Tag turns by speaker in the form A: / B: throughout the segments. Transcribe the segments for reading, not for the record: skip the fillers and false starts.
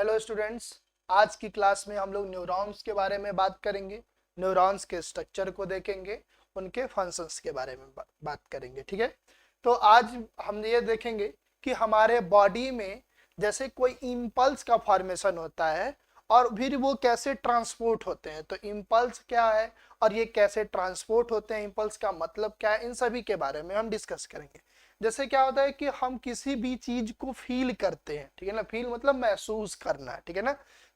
A: Hello students, आज की class में हम लोग न्यूरॉन्स के बारे में बात करेंगे। न्यूरॉन्स के स्ट्रक्चर को देखेंगे, उनके फंक्शंस के बारे में बात करेंगे। ठीक है, तो आज हम ये देखेंगे कि हमारे बॉडी में जैसे कोई इम्पल्स का फॉर्मेशन होता है और फिर वो कैसे ट्रांसपोर्ट होते हैं। तो इम्पल्स क्या है और ये कैसे ट्रांसपोर्ट होते हैं, इम्पल्स का मतलब क्या है, इन सभी के बारे में हम डिस्कस करेंगे। जैसे क्या होता है कि हम किसी भी चीज को फील करते हैं, ठीक है ना। फील मतलब महसूस करना, ठीक है ना।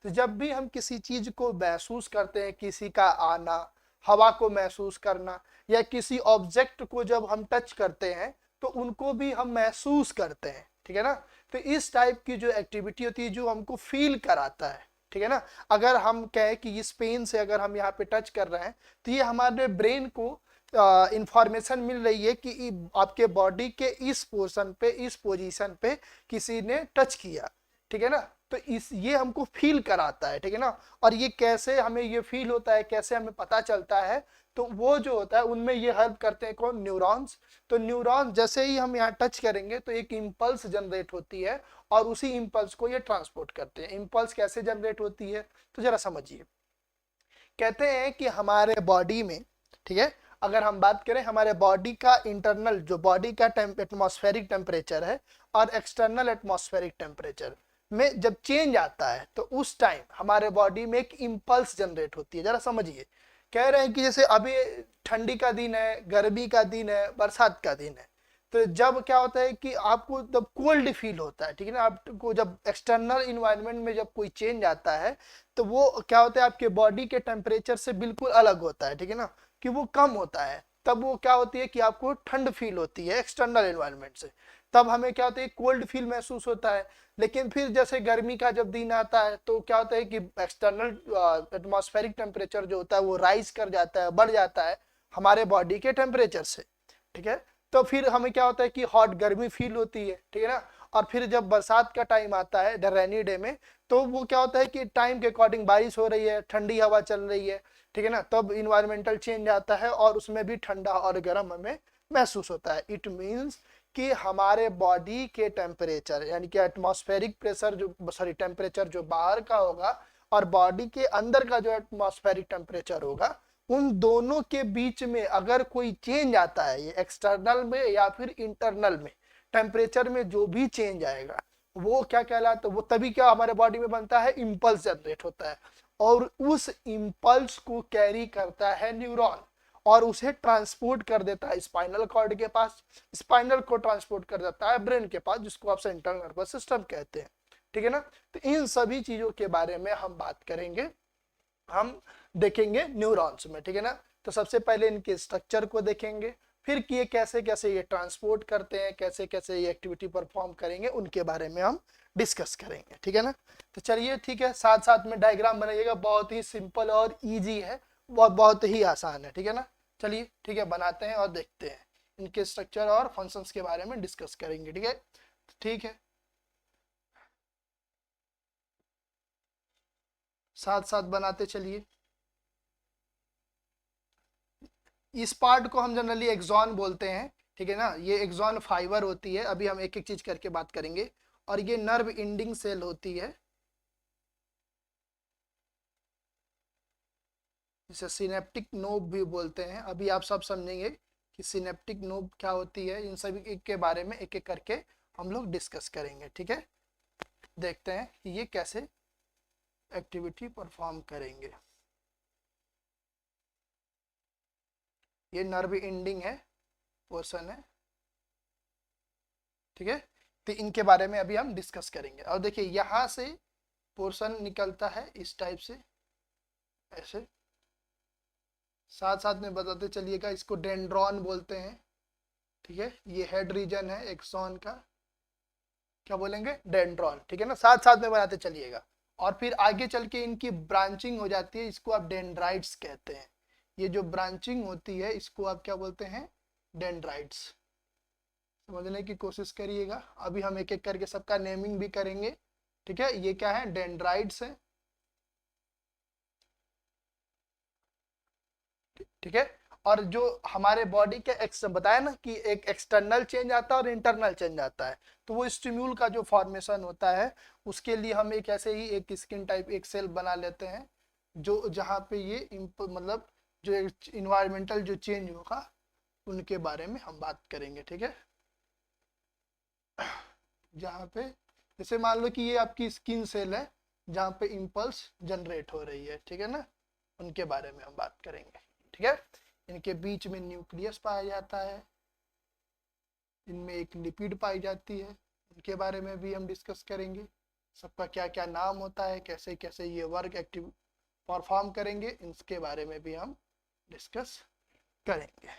A: तो जब भी हम किसी चीज को महसूस करते हैं, किसी का आना, हवा को महसूस करना, या किसी ऑब्जेक्ट को जब हम टच करते हैं तो उनको भी हम महसूस करते हैं, ठीक है ना। तो इस टाइप की जो एक्टिविटी होती है जो हमको फील कराता है, ठीक है ना। अगर हम कहें कि इस पेन से अगर हम यहाँ पे टच कर रहे हैं तो ये हमारे ब्रेन को इंफॉर्मेशन मिल रही है कि आपके बॉडी के इस पोर्शन पे, इस पोजीशन पे किसी ने टच किया, ठीक है ना। तो इस ये हमको फील कराता है, ठीक है ना। और ये कैसे हमें ये फील होता है, कैसे हमें पता चलता है, तो वो जो होता है उनमें ये हेल्प करते हैं कौन, न्यूरॉन्स। तो न्यूरॉन जैसे ही हम यहाँ टच करेंगे तो एक इम्पल्स जनरेट होती है और उसी इम्पल्स को ये ट्रांसपोर्ट करते हैं। इम्पल्स कैसे जनरेट होती है तो जरा समझिए। कहते हैं कि हमारे बॉडी में, ठीक है, अगर हम बात करें हमारे बॉडी का इंटरनल जो बॉडी का एटमॉस्फेरिक टेम्परेचर है और एक्सटर्नल एटमॉस्फेरिक टेम्परेचर में जब चेंज आता है तो उस टाइम हमारे बॉडी में एक इम्पल्स जनरेट होती है। जरा समझिए, कह रहे हैं कि जैसे अभी ठंडी का दिन है, गर्मी का दिन है, बरसात का दिन है, तो जब क्या होता है कि आपको जब कोल्ड फील होता है, ठीक है ना, आपको जब एक्सटर्नल इन्वायरमेंट में जब कोई चेंज आता है तो वो क्या होता है आपके बॉडी के टेम्परेचर से बिल्कुल अलग होता है, ठीक है ना, कि वो कम होता है। तब वो क्या होती है कि आपको ठंड फील होती है एक्सटर्नल एनवायरनमेंट से, तब हमें क्या होता है कोल्ड फील महसूस होता है। लेकिन फिर जैसे गर्मी का जब दिन आता है तो क्या होता है कि एक्सटर्नल एटमॉस्फेरिक टेम्परेचर जो होता है वो राइज कर जाता है, बढ़ जाता है हमारे बॉडी के टेम्परेचर से, ठीक है। तो फिर हमें क्या होता है कि हॉट गर्मी फील होती है, ठीक है ना। और फिर जब बरसात का टाइम आता है द रेनी डे में, तो वो क्या होता है कि टाइम के अकॉर्डिंग बारिश हो रही है, ठंडी हवा चल रही है, ठीक है ना, तब इन्वायरमेंटल चेंज आता है और उसमें भी ठंडा और गर्म हमें महसूस होता है। इट मीन्स कि हमारे बॉडी के टेम्परेचर यानी कि एटमॉस्फेरिक प्रेशर जो सॉरी टेम्परेचर जो बाहर का होगा और बॉडी के अंदर का जो एटमॉस्फेरिक टेम्परेचर होगा, उन दोनों के बीच में अगर कोई चेंज आता है, ये एक्सटर्नल में या फिर इंटरनल में टेम्परेचर में जो भी चेंज आएगा वो क्या कहलाता है, वो तभी क्या हमारे बॉडी में बनता है, इम्पल्स जनरेट होता है। और उस इम्पल्स को कैरी करता है न्यूरॉन और उसे ट्रांसपोर्ट कर देता है स्पाइनल कॉर्ड के पास, स्पाइनल को ट्रांसपोर्ट कर देता है ब्रेन के पास, जिसको आप सेंट्रल नर्वस सिस्टम कहते हैं, ठीक है ना। तो इन सभी चीजों के बारे में हम बात करेंगे, हम देखेंगे न्यूरॉन्स में, ठीक है ना। तो सबसे पहले इनके स्ट्रक्चर को देखेंगे, फिर कि ये कैसे कैसे ये ट्रांसपोर्ट करते हैं, कैसे कैसे ये एक्टिविटी परफॉर्म करेंगे, उनके बारे में हम डिस्कस करेंगे, ठीक है ना। तो चलिए ठीक है, साथ साथ में डायग्राम बनाइएगा, बहुत ही सिंपल और इजी है, बहुत ही आसान है, ठीक है ना। चलिए ठीक है, बनाते हैं और देखते हैं इनके स्ट्रक्चर और फंक्शंस के बारे में डिस्कस करेंगे, ठीक है। ठीक है, साथ साथ बनाते चलिए। इस पार्ट को हम जनरली एक्सॉन बोलते हैं, ठीक है ना। ये एक्सॉन फाइबर होती है, अभी हम एक एक चीज करके बात करेंगे। और ये नर्व इंडिंग सेल होती है, जिसे सिनेप्टिक नोब भी बोलते हैं। अभी आप सब समझेंगे कि सिनेप्टिक नोब क्या होती है, इन सभी के बारे में एक एक करके हम लोग डिस्कस करेंगे, ठीक है। देखते हैं कि ये कैसे एक्टिविटी परफॉर्म करेंगे। ये नर्व इंडिंग है, पोर्शन है, ठीक है। तो इनके बारे में अभी हम डिस्कस करेंगे। और देखिए यहाँ से पोर्शन निकलता है इस टाइप से, ऐसे। साथ साथ में बताते चलिएगा, इसको डेंड्रॉन बोलते हैं, ठीक है। ये हेड रीजन है एक्सॉन का, क्या बोलेंगे, डेंड्रॉन, ठीक है ना। साथ साथ में बनाते चलिएगा। और फिर आगे चल के इनकी ब्रांचिंग हो जाती है, इसको आप डेंड्राइट्स कहते हैं। ये जो ब्रांचिंग होती है इसको आप क्या बोलते हैं, डेंड्राइट्स। समझने की कोशिश करिएगा, अभी हम एक एक करके सबका नेमिंग भी करेंगे, ठीक है। ये क्या है, डेंड्राइट्स है, ठीक है। और जो हमारे बॉडी के बताया ना कि एक एक्सटर्नल चेंज आता है और इंटरनल चेंज आता है, तो वो स्टिम्यूल का जो फॉर्मेशन होता है उसके लिए हम एक ऐसे ही एक स्किन टाइप एक सेल बना लेते हैं, जो जहाँ पे ये मतलब जो इन्वायरमेंटल जो चेंज होगा उनके बारे में हम बात करेंगे, ठीक है। जहाँ पे जैसे मान लो कि ये आपकी स्किन सेल है जहाँ पे इम्पल्स जनरेट हो रही है, ठीक है ना, उनके बारे में हम बात करेंगे, ठीक है। इनके बीच में न्यूक्लियस पाया जाता है, इनमें एक लिपिड पाई जाती है, उनके बारे में भी हम डिस्कस करेंगे। सबका क्या क्या नाम होता है, कैसे कैसे ये वर्क एक्टिव परफॉर्म करेंगे, इसके बारे में भी हम डिस्कस करेंगे,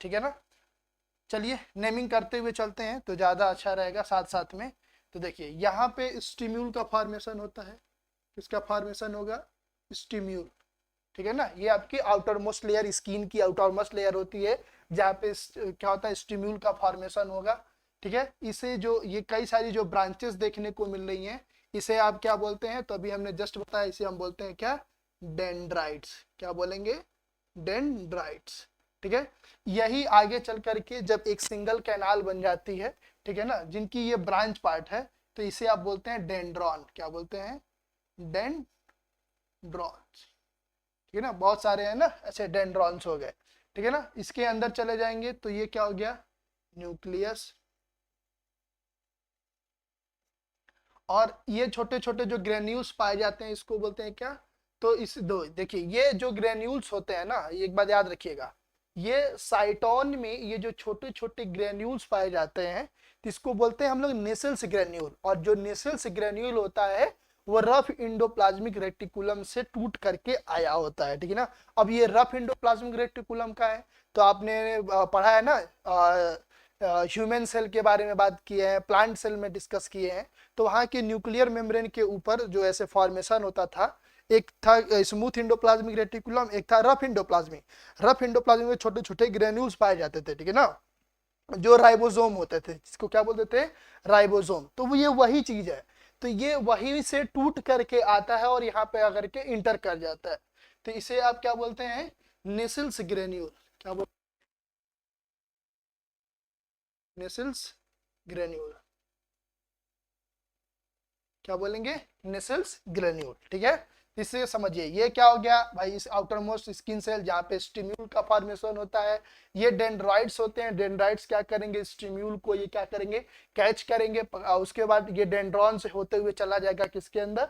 A: ठीक है ना। चलिए नेमिंग करते हुए चलते हैं तो ज़्यादा अच्छा रहेगा साथ साथ में। तो देखिए यहाँ पे स्टिम्यूल का फॉर्मेशन होता है, किसका फॉर्मेशन होगा, स्टिम्यूल, ठीक है ना। ये आपकी आउटर मोस्ट लेयर, स्किन की आउटर मोस्ट लेयर होती है जहाँ पे क्या होता है, स्टिम्यूल का फॉर्मेशन होगा, ठीक है। इसे जो ये कई सारी जो ब्रांचेस देखने को मिल रही हैं, इसे आप क्या बोलते हैं, तो अभी हमने जस्ट बताया, इसे हम बोलते हैं क्या, डेंड्राइट्स। क्या बोलेंगे, डेंड्राइट्स, ठीक है। यही आगे चल करके जब एक सिंगल कैनाल बन जाती है, ठीक है ना, जिनकी ये ब्रांच पार्ट है, तो इसे आप बोलते हैं डेंड्रॉन। क्या बोलते हैं, डेंड्रॉन्स, ठीक है ना। बहुत सारे हैं ना ऐसे डेंड्रॉन्स हो गए, ठीक है ना। इसके अंदर चले जाएंगे तो ये क्या हो गया, न्यूक्लियस। और ये छोटे छोटे जो ग्रेन्यूल्स पाए जाते हैं इसको बोलते हैं क्या, तो इस दो देखिए ये जो ग्रेन्यूल्स होते हैं ना, एक बात याद रखिएगा, ये साइटोन में ये जो छोटे छोटे ग्रेन्यूल्स पाए जाते हैं इसको बोलते हैं हम लोग नेसेल्स ग्रेन्यूल। और जो नेसेल्स ग्रेन्यूल होता है वो रफ इंडोप्लाज्मिक रेटिकुलम से टूट करके आया होता है, ठीक है ना। अब ये रफ इंडोप्लाज्मिक रेटिकुलम का है, तो आपने पढ़ा है ना, ह्यूमन सेल के बारे में बात किए हैं, प्लांट सेल में डिस्कस किए हैं, तो वहाँ के न्यूक्लियर मेम्ब्रेन के ऊपर जो ऐसे फॉर्मेशन होता था, एक था स्मूथ इंडोप्लाज्मिक रेटिकुलम, एक था रफ इंडोप्लाज्मिक। रफ इंडोप्लाज्मिक में छोटे छोटे ग्रेन्यूल्स पाए जाते थे, ठीक है ना, जो राइबोसोम होते थे, जिसको क्या बोलते थे, राइबोसोम। तो वो ये वही चीज है, तो ये वही से टूट करके आता है और यहाँ पे आकर के इंटर कर जाता है, तो इसे आप क्या बोलते हैं, नेसल्स ग्रेन्यूल। क्या बोलते, नेसल्स ग्रेन्यूल, क्या बोलेंगे, नेसल्स ग्रेन्यूल, ठीक है। इससे समझिए ये क्या हो गया भाई, इस आउटर मोस्ट स्किन सेल जहाँ पे स्टिम्यूल का फॉर्मेशन होता है, ये डेंड्राइट्स होते हैं। डेंड्राइट्स क्या करेंगे, स्टिम्यूल को ये क्या करेंगे, कैच करेंगे, उसके बाद ये डेंड्रॉन से होते हुए चला जाएगा किसके अंदर,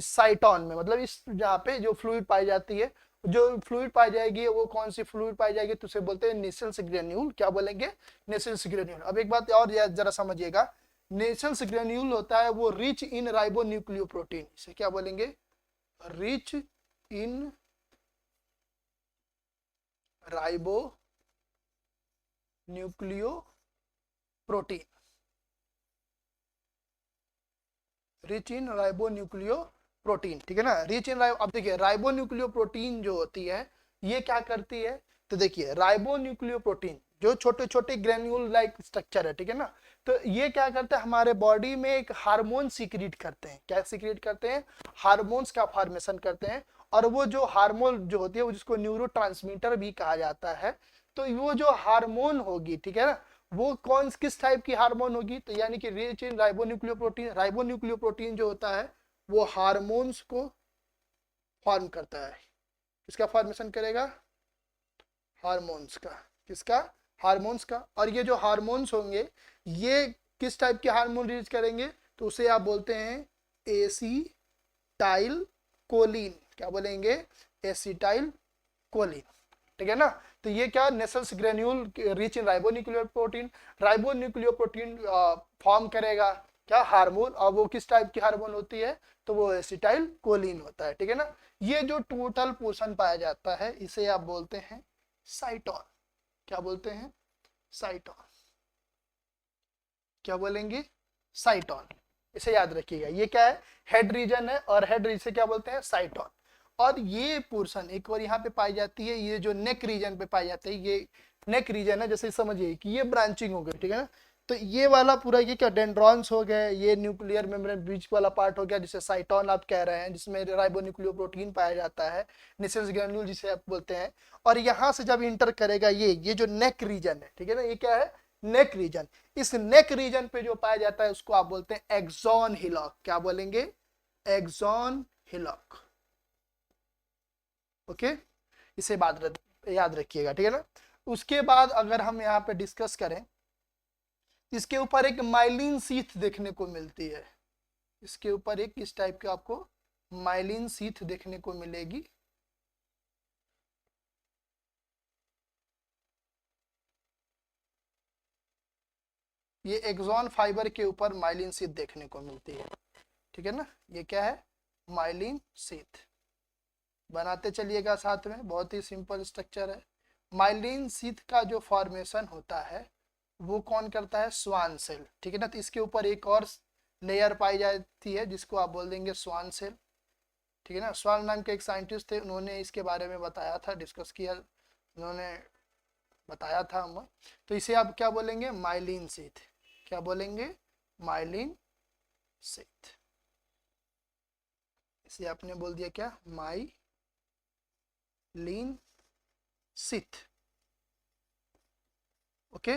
A: साइटोन में, मतलब इस जहाँ पे जो फ्लूइड पाई जाती है, जो फ्लूइड पाई जाएगी वो कौन सी फ्लूइड पाई जाएगी, तो उसे बोलते हैं नेसल्स ग्रेन्यूल। क्या बोलेंगे, नेसल्स ग्रेन्यूल। अब एक बात और जरा समझिएगा, नेसल्स ग्रेन्यूल होता है वो रिच इन राइबोन्यूक्लियोप्रोटीन, इसे क्या बोलेंगे, rich in ribo nucleoprotein, rich in ribonucleoprotein, ठीक है ना, रिच इन अब देखिए राइबोन्यूक्लियोप्रोटीन जो होती है ये क्या करती है, तो देखिए राइबोन्यूक्लियोप्रोटीन जो छोटे छोटे ग्रेन्यूल लाइक स्ट्रक्चर है, ठीक है ना, तो ये क्या करते हैं, हमारे बॉडी में एक हार्मोन सीक्रेट करते हैं। क्या सीक्रेट करते हैं, हार्मोन्स का फॉर्मेशन करते हैं। और वो जो हार्मोन जो होती है वो जिसको न्यूरोट्रांसमीटर भी कहा जाता है, तो वो जो हार्मोन होगी, ठीक है ना, वो कौन किस टाइप की हार्मोन होगी, तो यानी कि रिच इन राइबोन्यूक्लियोप्रोटीन। राइबोन्यूक्लियोप्रोटीन जो होता है वो हार्मोन्स को फॉर्म करता है, इसका फॉर्मेशन करेगा, हार्मोन्स का, किसका, हार्मोन्स का। और ये जो हार्मोन्स होंगे ये किस टाइप के हार्मोन रिलीज करेंगे, तो उसे आप बोलते हैं एसिटाइल कोलिन। क्या बोलेंगे, एसिटाइल कोलिन, ठीक है ना। तो ये क्या, Nissl's granule rich in ribonucleoprotein, ribonucleoprotein form करेगा क्या, हार्मोन। और वो किस टाइप की हार्मोन होती है, तो वो एसिटाइल कोलिन होता है, ठीक है ना। ये जो टोटल पोर्शन पाया जाता है इसे आप बोलते हैं साइटोन। क्या बोलते हैं, साइटोन। क्या बोलेंगे, साइटोन। इसे याद रखिएगा, ये क्या है, हेड रीजन है, और हेड रीजन से क्या बोलते हैं, साइटोन। और ये पोर्शन एक बार यहाँ पे पाई जाती है, ये जो नेक रीजन पे पाई जाती है, ये नेक रीजन है, जैसे समझिए कि ये ब्रांचिंग हो गई, ठीक है ना, तो ये वाला पूरा ये क्या डेंड्रॉन्स हो गए, ये न्यूक्लियर मेम्ब्रेन बीच वाला पार्ट हो गया जिसे साइटोन आप कह रहे हैं, जिसमें राइबोन्यूक्लियोप्रोटीन पाया जाता है, निसेंस ग्रैन्यूल जिसे आप बोलते हैं। और यहाँ से जब इंटर करेगा ये जो नेक रीजन है, ठीक है ना, ये क्या है, नेक रीजन। इस नेक रीजन पे जो पाया जाता है उसको आप बोलते हैं एक्सॉन हिलॉक। क्या बोलेंगे, एक्सॉन हिलॉक। ओके, इसे याद रखिएगा, ठीक है ना। उसके बाद अगर हम यहाँ पे डिस्कस करें, इसके ऊपर एक माइलिन सीथ देखने को मिलती है। इसके ऊपर एक इस टाइप के आपको माइलिन सीथ देखने को मिलेगी। ये एक्सॉन फाइबर के ऊपर माइलिन सीथ देखने को मिलती है, ठीक है ना। ये क्या है, माइलिन सीथ। बनाते चलिएगा साथ में, बहुत ही सिंपल स्ट्रक्चर है। माइलिन सीथ का जो फॉर्मेशन होता है वो कौन करता है, स्वान सेल, ठीक है ना। तो इसके ऊपर एक और लेयर पाई जाती है जिसको आप बोल देंगे स्वान सेल, ठीक है ना। स्वान नाम के एक साइंटिस्ट थे, उन्होंने इसके बारे में बताया था, डिस्कस किया, उन्होंने बताया था हमें। तो इसे आप क्या बोलेंगे, माइलिन सीथ। क्या बोलेंगे, माइलिन सीथ। इसे आपने बोल दिया क्या, myelin sheath. Okay,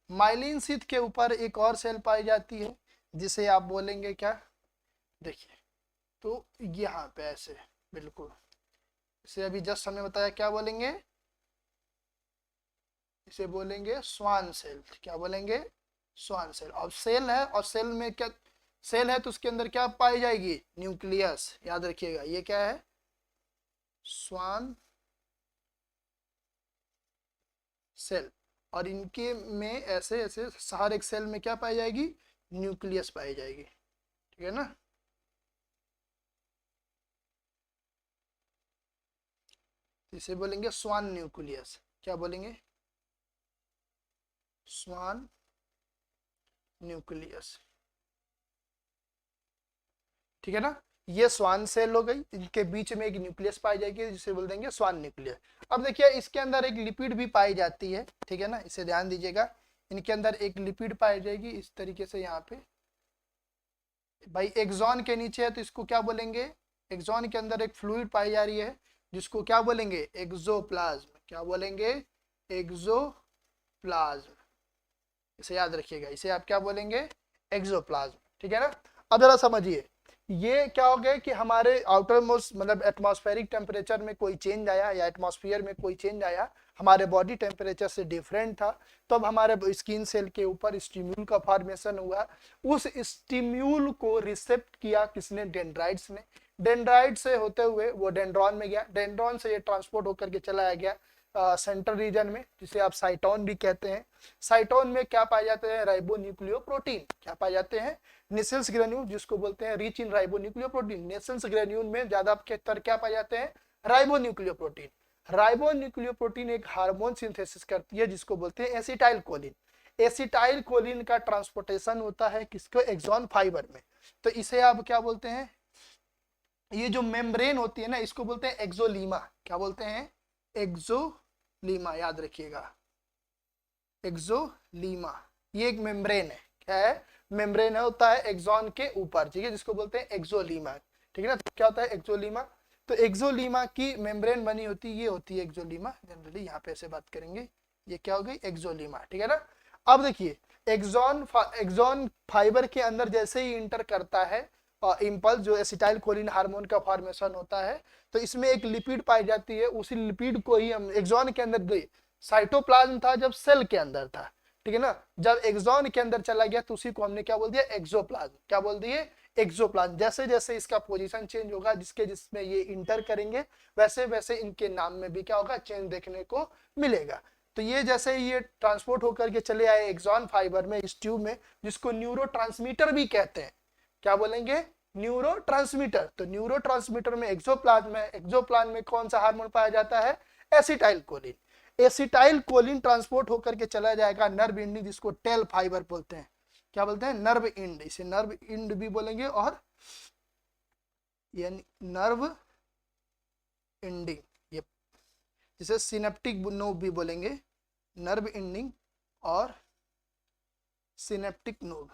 A: myelin sheath के ऊपर एक और सेल पाई जाती है जिसे आप बोलेंगे क्या, देखिए, तो यहाँ पे ऐसे बिल्कुल, इसे अभी जस्ट हमने बताया, क्या बोलेंगे, इसे बोलेंगे स्वान सेल। क्या बोलेंगे, स्वान सेल। और सेल है, और सेल में क्या, सेल है तो उसके अंदर क्या पाई जाएगी, न्यूक्लियस। याद रखिएगा, ये क्या है, स्वान सेल। और इनके में ऐसे ऐसे हर एक सेल में क्या पाई जाएगी, न्यूक्लियस पाई जाएगी, ठीक है ना। इसे बोलेंगे स्वान न्यूक्लियस। क्या बोलेंगे, स्वान न्यूक्लियस, ठीक है ना। ये स्वान सेल हो गई, इनके बीच में एक न्यूक्लियस पाई जाएगी जिसे बोल देंगे स्वान न्यूक्लियस। अब देखिए इसके अंदर एक लिपिड भी पाई जाती है, ठीक है ना, इसे ध्यान दीजिएगा। इनके अंदर एक लिपिड पाई जाएगी इस तरीके से, यहाँ पे भाई एक्सॉन के नीचे है तो इसको क्या बोलेंगे, एक्सॉन के अंदर एक फ्लूइड पाई जा रही है जिसको क्या बोलेंगे, एक्सोप्लाज्म। क्या बोलेंगे, एक्सोप्लाज्म। इसे याद रखिएगा, इसे आप क्या बोलेंगे, एक्सोप्लाज्म, ठीक है ना। अब जरा समझिए, ये क्या हो गया कि हमारे आउटर मोस्ट मतलब एटमॉस्फेरिक टेम्परेचर में कोई चेंज आया, या एटमॉस्फेयर में कोई चेंज आया, हमारे बॉडी टेम्परेचर से डिफरेंट था, तब तो हमारे स्किन सेल के ऊपर स्टिम्यूल का फॉर्मेशन हुआ। उस स्टिम्यूल को रिसेप्ट किया किसने, डेंड्राइट्स ने। डेंड्राइट से होते हुए वो डेंड्रॉन में गया, डेंड्रॉन से ये ट्रांसपोर्ट होकर के चलाया गया सेंट्रल रीजन में, जिसे आप साइटोन भी कहते हैं। साइटोन में क्या पाए जाते हैं, राइबोन्यूक्लियोप्रोटीन। क्या पाए जाते हैं, नेसेंस ग्रेन्यूल, जिसको बोलते हैं रिच इन राइबोन्यूक्लियोप्रोटीन। नेसेंस ग्रेन्यूल में ज्यादा क्या पाए जाते हैं, राइबोन्यूक्लियोप्रोटीन। राइबोन्यूक्लियोप्रोटीन एक हार्मोन सिंथेसिस करती है जिसको बोलते हैं एसिटाइल कोलिन। एसिटाइल कोलिन का ट्रांसपोर्टेशन होता है किसको, एक्सॉन फाइबर में। तो इसे आप क्या बोलते हैं, ये जो मेम्ब्रेन होती है ना, इसको बोलते हैं एक्सोलीमा। क्या बोलते हैं, एक्सोलीमा। याद रखिएगा, एक्सोलीमा, ये एक मेम्ब्रेन है। क्या है, मेम्ब्रेन है, होता है एक्सॉन के ऊपर, ठीक है, जिसको बोलते हैं एक्सोलीमा, ठीक है ना। तो क्या होता है एक्सोलीमा, तो एक्सोलीमा की मेम्ब्रेन बनी होती है, ये होती है एक्सोलीमा। जनरली यहाँ पे ऐसे बात करेंगे, ये क्या हो गई, एक्सोलीमा, ठीक है ना। अब देखिए, एक्सॉन फाइबर के अंदर जैसे ही इंटर करता है इम्पल्स, जो एसिटाइल कोलिन हार्मोन का फॉर्मेशन होता है, तो इसमें एक लिपिड पाई जाती है। उसी लिपिड को ही हम एक्सॉन के अंदर गई, साइटोप्लाज्म था जब सेल के अंदर था, ठीक है ना। जब एक्सॉन के अंदर चला गया तो उसी को हमने क्या बोल दिया, एक्सोप्लाज्म। क्या बोल दिए, एक्सोप्लाज्म। जैसे जैसे इसका पोजीशन चेंज होगा, जिसमें ये इंटर करेंगे, वैसे वैसे इनके नाम में भी क्या होगा, चेंज देखने को मिलेगा। तो ये जैसे ये ट्रांसपोर्ट होकर के चले आए एक्सॉन फाइबर में, इस ट्यूब में, जिसको न्यूरोट्रांसमीटर भी कहते हैं। क्या बोलेंगे, न्यूरोट्रांसमीटर। तो न्यूरोट्रांसमीटर में एक्सोप्लाज्म है, एक्सोप्लाज्म में कौन सा हार्मोन पाया जाता है, acetyl choline. Acetyl choline transport होकर के चला जाएगा नर्व इंडिंग, जिसको टेल फाइबर बोलते हैं। क्या बोलते हैं, नर्व इंड। इसे नर्व इंड भी बोलेंगे, और यानी नर्व इंडिंग, ये जिसे सिनेप्टिक नोब भी बोलेंगे, नर्व इंडिंग और सिनेप्टिक नोड।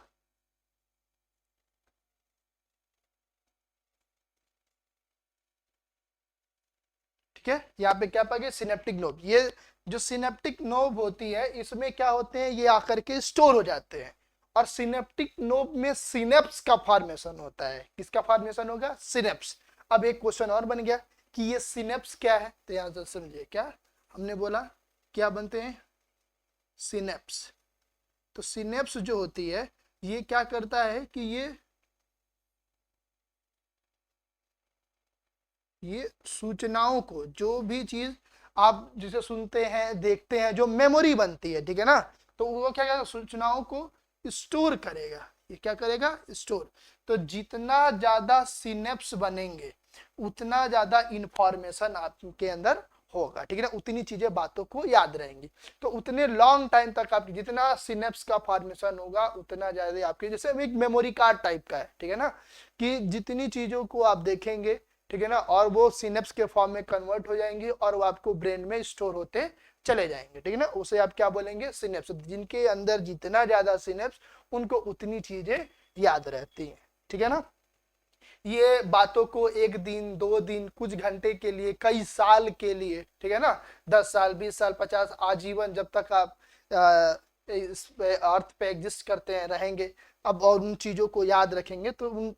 A: ठीक है, यहाँ पे क्या पाएंगे, सिनेप्टिक नोब। ये जो सिनेप्टिक नोब होती है इसमें क्या होते हैं, ये आकर के स्टोर हो जाते हैं। और सिनेप्टिक नोब में सिनेप्स का फॉर्मेशन होता है। किसका फॉर्मेशन होगा, सिनेप्स। अब एक क्वेश्चन और बन गया कि ये सिनेप्स क्या है, तो यहां से समझिए, क्या हमने बोला, क्या बनते हैं, सिनेप्स। तो सिनेप्स जो होती है ये क्या करता है कि ये सूचनाओं को, जो भी चीज आप जिसे सुनते हैं देखते हैं, जो मेमोरी बनती है, ठीक है ना, तो वो क्या करेगा, सूचनाओं को स्टोर करेगा। ये क्या करेगा, स्टोर। तो जितना ज्यादा सिनेप्स बनेंगे उतना ज्यादा इंफॉर्मेशन आपके अंदर होगा, ठीक है ना, उतनी चीजें बातों को याद रहेंगी। तो उतने लॉन्ग टाइम तक आप, जितना सिनेप्स का फॉर्मेशन होगा उतना ज्यादा आपके, जैसे एक मेमोरी कार्ड टाइप का है, ठीक है ना, कि जितनी चीजों को आप देखेंगे, ठीक है ना, और वो सिनेप्स के फॉर्म में कन्वर्ट हो जाएंगी और वो आपको ब्रेन में स्टोर होते चले जाएंगे, ठीक है ना, उसे आप क्या बोलेंगे, सिनेप्स। जिनके अंदर जितना ज्यादा सिनेप्स, उनको उतनी चीजें याद रहती हैं, ठीक है ना। ये बातों को एक दिन, 2 दिन, कुछ घंटे के लिए, कई साल के लिए, ठीक है ना, 10 साल, 20 साल, 50, आजीवन, जब तक आप इस अर्थ पे एग्जिस्ट करते हैं, रहेंगे, अब और उन चीजों को याद रखेंगे, तो उन,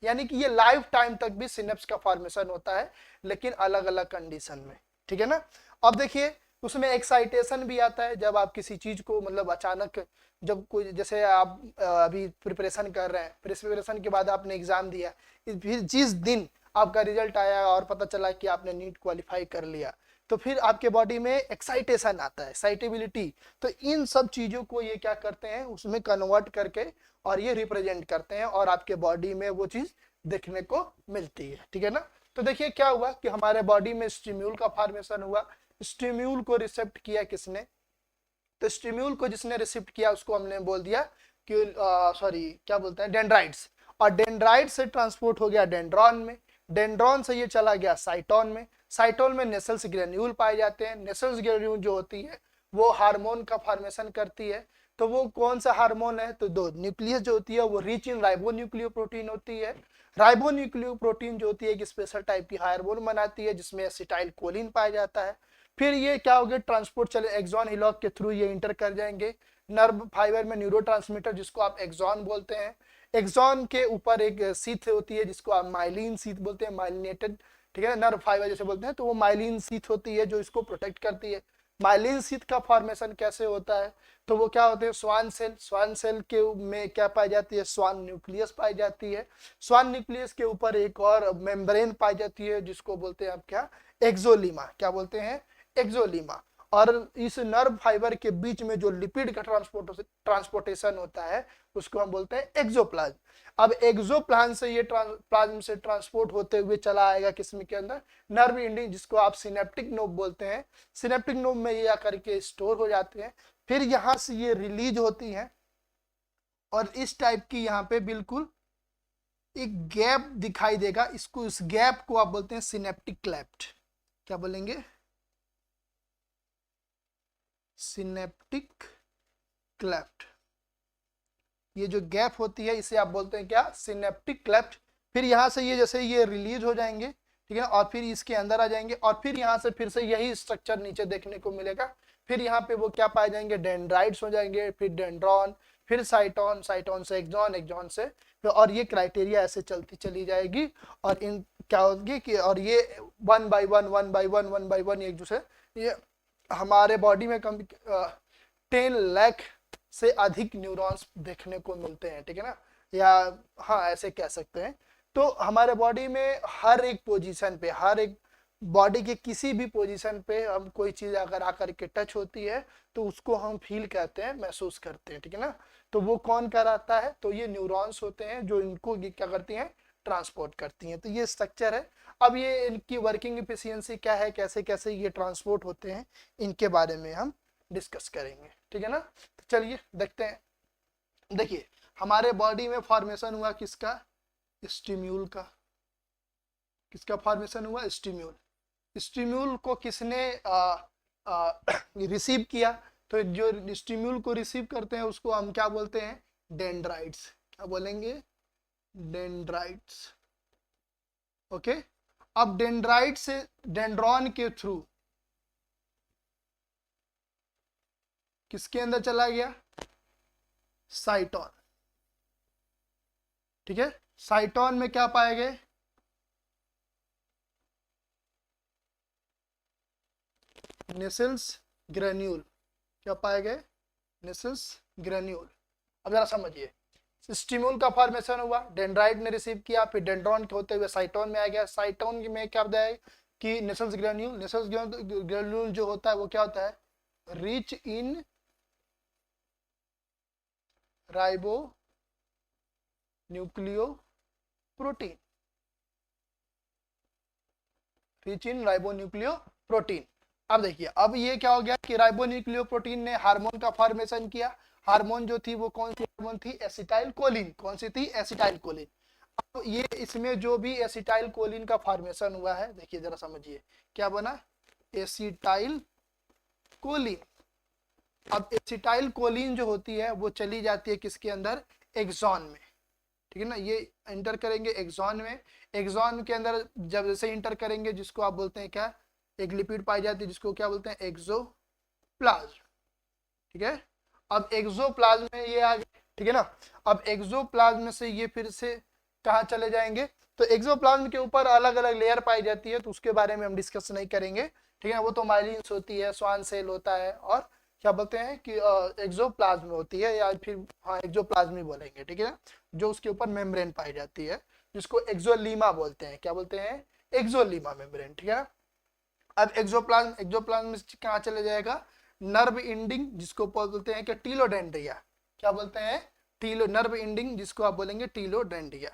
A: यानी कि ये लाइफ टाइम तक भी सिनेप्स का फॉर्मेशन होता है, लेकिन अलग अलग कंडीशन में, ठीक है ना। अब देखिए उसमें एक्साइटेशन भी आता है, जब आप किसी चीज को, मतलब अचानक, जब कोई, जैसे आप अभी प्रिपरेशन कर रहे हैं, प्रिपरेशन के बाद आपने एग्जाम दिया, फिर जिस दिन आपका रिजल्ट आया और पता चला कि आपने नीट क्वालिफाई कर लिया, तो फिर आपके बॉडी में एक्साइटेशन आता है, एक्साइटेबिलिटी। तो इन सब चीजों को ये क्या करते हैं, उसमें कन्वर्ट करके और ये रिप्रेजेंट करते हैं, और आपके बॉडी में वो चीज देखने को मिलती है, ठीक है ना। तो देखिए क्या हुआ कि हमारे बॉडी में स्टिम्यूल का फॉर्मेशन हुआ। स्टिम्यूल को रिसेप्ट किया किसने, तो स्टिम्यूल को जिसने रिसीव किया उसको हमने बोल दिया कि, सॉरी क्या बोलते हैं, डेंड्राइट्स। और डेंड्राइट से ट्रांसपोर्ट हो गया डेंड्रॉन में, डेंड्रॉन से ये चला गया साइटोन में, साइटोन में नेसल्स ग्रेन्यूल पाए जाते हैं। नेसल्स ग्रेन्यूल जो होती है वो हार्मोन का फॉर्मेशन करती है। तो वो कौन सा हार्मोन है, तो दो, न्यूक्लियस जो होती है वो रिच इन राइबोन्यूक्लियोप्रोटीन होती है। राइबोन्यूक्लियोप्रोटीन जो होती है एक स्पेशल टाइप की हार्मोन बनाती है जिसमें एसिटाइल कोलिन पाया जाता है। फिर ये क्या हो गया, ट्रांसपोर्ट चले एक्सॉन हिलॉक के थ्रू ये इंटर कर जाएंगे नर्व फाइबर में, न्यूरोट्रांसमीटर जिसको आप एक्सॉन बोलते हैं। एक्सॉन के ऊपर एक सीथ होती है जिसको आप माइलिन सीथ बोलते हैं, माइलिनेटेड, ठीक है, नर्व फाइबर जैसे बोलते हैं, तो वो माइलिन सीथ होती है जो इसको प्रोटेक्ट करती है। माइलिन सीथ का फॉर्मेशन कैसे होता है, तो वो क्या होते हैं, स्वान सेल, स्वान सेल के में क्या पाई जाती है, स्वान न्यूक्लियस पाई जाती है। स्वान न्यूक्लियस के ऊपर एक और मेम्ब्रेन पाई जाती है जिसको बोलते हैं आप क्या, एक्सोलीमा, क्या बोलते हैं, एक्सोलीमा। और इस नर्व फाइबर के बीच में जो लिपिड का ट्रांसपोर्टेशन होता है उसको हम बोलते हैं एक्सोप्लाज्म। अब एक्सोप्लाज्म से ये प्लाज्म से ट्रांसपोर्ट होते हुए चला आएगा किसमें के अंदर, नर्व एंडिंग जिसको आप सिनेप्टिक नोब बोलते हैं। सिनेप्टिक नोब में ये आकर के स्टोर हो जाते हैं, फिर यहां से ये रिलीज होती हैं। और इस टाइप की यहाँ पे बिल्कुल एक गैप दिखाई देगा, इसको, इस गैप को आप बोलते हैं सिनेप्टिक क्लेफ्ट। क्या बोलेंगे, सिनेप्टिक क्लेफ्ट। ये जो गैप होती है इसे आप बोलते हैं क्या, सिनेप्टिक क्लेफ्ट। फिर यहाँ से ये जैसे ये रिलीज हो जाएंगे, ठीक है, और फिर इसके अंदर आ जाएंगे, और फिर यहाँ से फिर से यही स्ट्रक्चर नीचे देखने को मिलेगा। फिर यहाँ पे वो क्या पाए जाएंगे, डेंड्राइट्स हो जाएंगे, फिर डेंड्रॉन, फिर साइटोन, साइटोन से एक्सॉन, एक्सॉन से, और ये क्राइटेरिया ऐसे चलती चली जाएगी। और इन क्या होगी कि, और ये one by one, one by one, one by one, एक दूसरे, ये हमारे बॉडी में कम 10 लाख से अधिक न्यूरॉन्स देखने को मिलते हैं, ठीक है ना, या हाँ ऐसे कह सकते हैं। तो हमारे बॉडी में हर एक पोजीशन पे, हर एक बॉडी के किसी भी पोजीशन पे हम कोई चीज अगर आकर के टच होती है तो उसको हम फील करते हैं, महसूस करते हैं, ठीक है ना। तो वो कौन कराता है, तो ये न्यूरॉन्स होते हैं जो इनको क्या करती हैं, ट्रांसपोर्ट करती हैं। तो ये स्ट्रक्चर है। अब ये इनकी वर्किंग एफिशिएंसी क्या है, कैसे कैसे ये ट्रांसपोर्ट होते हैं, इनके बारे में हम डिस्कस करेंगे, ठीक है ना। तो चलिए देखते हैं। देखिए हमारे बॉडी में फॉर्मेशन हुआ किसका, स्टिम्यूल का। किसका फॉर्मेशन हुआ, स्टिम्यूल। स्टिम्यूल को किसने रिसीव किया, तो जो स्टिम्यूल को रिसीव करते हैं उसको हम क्या बोलते हैं, डेंड्राइट्स। क्या बोलेंगे, डेंड्राइट्स। ओके, अब डेंड्राइट से डेंड्रॉन के थ्रू किसके अंदर चला गया, साइटोन। ठीक है, साइटोन में क्या पाए गए, नेसल्स ग्रेन्यूल। क्या पाए गए, नेसल्स ग्रेन्यूल। अब जरा समझिए, स्टिम्यूल का फॉर्मेशन हुआ, डेंड्राइट ने रिसीव किया, फिर डेंड्रॉन के होते हुए साइटोन में आ गया। साइटोन में क्या बताया कि नेसल्स ग्रेन्यूल, नेसल्स ग्रेन्यूल जो होता है वो क्या होता है, rich in ribo nucleo protein, rich in ribo nucleo protein. अब देखिए, अब ये क्या हो गया कि राइबो न्यूक्लियो प्रोटीन ने हार्मोन का फॉर्मेशन किया। हार्मोन जो थी वो कौन सी हार्मोन थी, एसिटाइल कोलिन। कौन सी थी, एसिटाइल कोलिन। अब ये इसमें जो भी एसिटाइल कोलिन का फॉर्मेशन हुआ है, देखिए जरा समझिए क्या बना, एसिटाइल कोलिन। अब एसिटाइल कोलिन जो होती है वो चली जाती है किसके अंदर, एक्सॉन में। ठीक है ना, ये इंटर करेंगे एक्सॉन में। एक्सॉन के अंदर जब जैसे इंटर करेंगे, जिसको आप बोलते हैं क्या, एक लिपिड पाई जाती है जिसको क्या बोलते हैं, एक्सोप्लाज्म। ठीक है, अब एक्सोप्लाज्म में ये आ गए। ठीक है ना, अब एक्सोप्लाज्म से ये फिर से कहाँ चले जाएंगे, तो एक्सोप्लाज्म के ऊपर अलग अलग लेयर पाई जाती है, तो उसके बारे में हम डिस्कस नहीं करेंगे। ठीक है, वो तो माइलिन्स होती है, स्वान सेल होता है, और क्या बोलते हैं कि एक्सोप्लाज्म होती है, या फिर हाँ एक्सोप्लाज्म ही बोलेंगे। ठीक है ना, जो उसके ऊपर मेम्ब्रेन पाई जाती है, जिसको एक्सोलीमा बोलते हैं। क्या बोलते हैं, एक्सोलीमा मेम्ब्रेन। ठीक है ना, अब एक्सोप्लाज्म, एक्सोप्लाज्म में कहाँ चले जाएगा, नर्व इंडिंग, जिसको बोलते हैं कि टीलोडेंड्रिया। क्या बोलते हैं, टीलो, नर्व इंडिंग, जिसको आप बोलेंगे टीलोडेंड्रिया।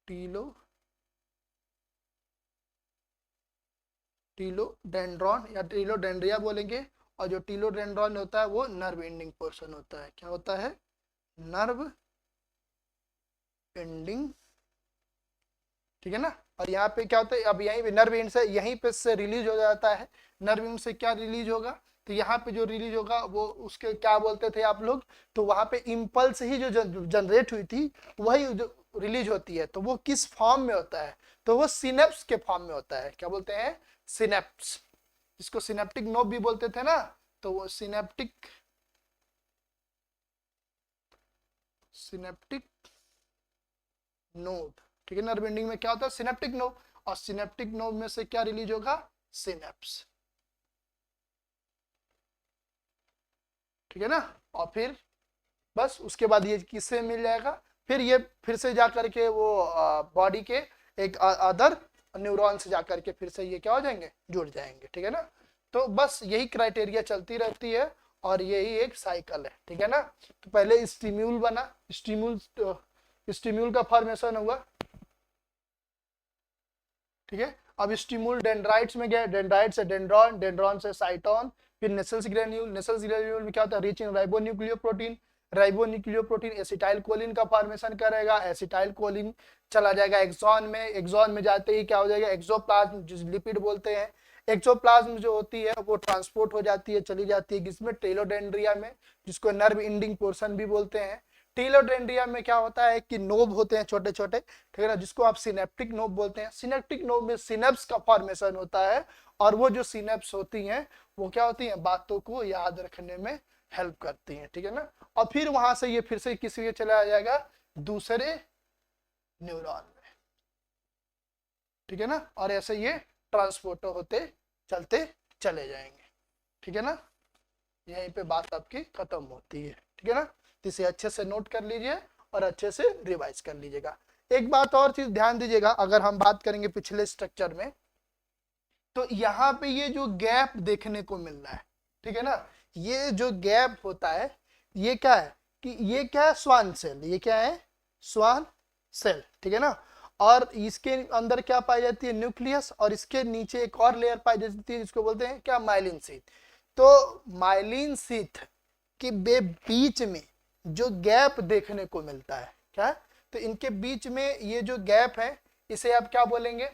A: टीलो टीलोडेंड्रॉन या टीलोडेंड्रिया बोलेंगे। और जो टीलोडेंड्रॉन होता है वो नर्व एंडिंग पोर्शन होता है। क्या होता है, नर्व एंडिंग। ठीक है ना, और यहाँ पे क्या होता है, अब यहीं पे नर्व एंड से यहीं पे से रिलीज हो जाता है। नर्व एंड से क्या रिलीज होगा, तो यहाँ पे जो रिलीज होगा वो उसके क्या बोलते थे आप लोग, तो वहां पे इम्पल्स ही जो जनरेट हुई थी वही जो रिलीज होती है, तो वो किस फॉर्म में होता है, तो वो सिनेप्स के फॉर्म में होता है। क्या बोलते हैं, सिनेप्स, जिसको सिनेप्टिक नोब भी बोलते थे ना, तो वो सिनेप्टिक नोड। ठीक है, नर्व एंडिंग में क्या होता है, सिनेप्टिक नोब, और सिनेप्टिक नोब में से क्या रिलीज होगा, सिनेप्स। ठीक है ना, और फिर बस उसके बाद ये किससे मिल जाएगा, फिर ये फिर से जा करके वो बॉडी के एक अदर न्यूरॉन से जा करके फिर से ये क्या हो जाएंगे, जुड़ जाएंगे। ठीक है ना, तो बस यही क्राइटेरिया चलती रहती है, और यही एक साइकिल है। ठीक है ना, तो पहले स्टिम्यूल बना, स्टिम्यूल का फॉर्मेशन हुआ। ठीक है, अब स्टिम्यूल डेंड्राइट्स में गया, डेंड्राइट से डेंड्रॉन, डेंड्रॉन से साइटोन, फिर नेसल्स ग्रेन्यूल। नेसल्स ग्रेन्यूल में क्या होता है, rich in ribonucleoprotein. Ribonucleoprotein acetyl choline का फॉर्मेशन करेगा। एसिटाइल कोलिन चला जाएगा एक्सॉन में। एक्सॉन में जाते ही क्या हो जाएगा, एक्सोप्लाज्म, जिस लिपिड बोलते हैं। एक्सोप्लाज्म जो होती है वो ट्रांसपोर्ट हो जाती है, चली जाती है किसमें, टेलोडेंड्रिया में, जिसको नर्व इंडिंग पोर्शन भी बोलते हैं। टीलोडेंड्रिया में क्या होता है कि नोब होते हैं छोटे छोटे। ठीक है ना, जिसको आप सिनेप्टिक नोब बोलते हैं। सिनेप्टिक नोब में सिनेप्स का फॉर्मेशन होता है, और वो जो सिनेप्स होती हैं वो क्या होती हैं, बातों को याद रखने में हेल्प करती हैं। ठीक है ना, और फिर वहां से ये फिर से किसी के चला जाएगा, दूसरे न्यूरॉन में। ठीक है ना, और ऐसे ये ट्रांसपोर्ट होते चलते चले जाएंगे। ठीक है ना, यहीं पे बात आपकी खत्म होती है। ठीक है ना, तो इसे अच्छे से नोट कर लीजिए और अच्छे से रिवाइज कर लीजिएगा। एक बात और चीज ध्यान दीजिएगा, अगर हम बात करेंगे पिछले स्ट्रक्चर में, तो यहाँ पे ये जो गैप देखने को मिल रहा है, ठीक है ना, ये जो गैप होता है ये क्या है, कि ये क्या है, स्वान सेल। ये क्या है, स्वान सेल। ठीक है ना, और इसके अंदर क्या पाई जाती है, न्यूक्लियस, और इसके नीचे एक और लेयर पाई जाती है जिसको बोलते हैं क्या, माइलिन शीथ। तो माइलिन शीथ के बीच में जो गैप देखने को मिलता है, क्या है, तो इनके बीच में ये जो गैप है इसे आप क्या बोलेंगे,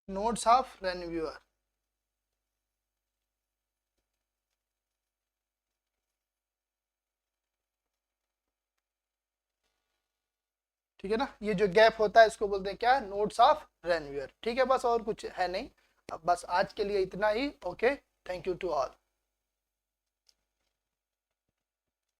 A: नोड्स ऑफ रेनव्यूअर। ठीक है ना, ये जो गैप होता है इसको बोलते हैं क्या, नोड्स ऑफ रेनव्यूअर। ठीक है, बस और कुछ है नहीं। अब बस आज के लिए इतना ही। Okay, thank you to all.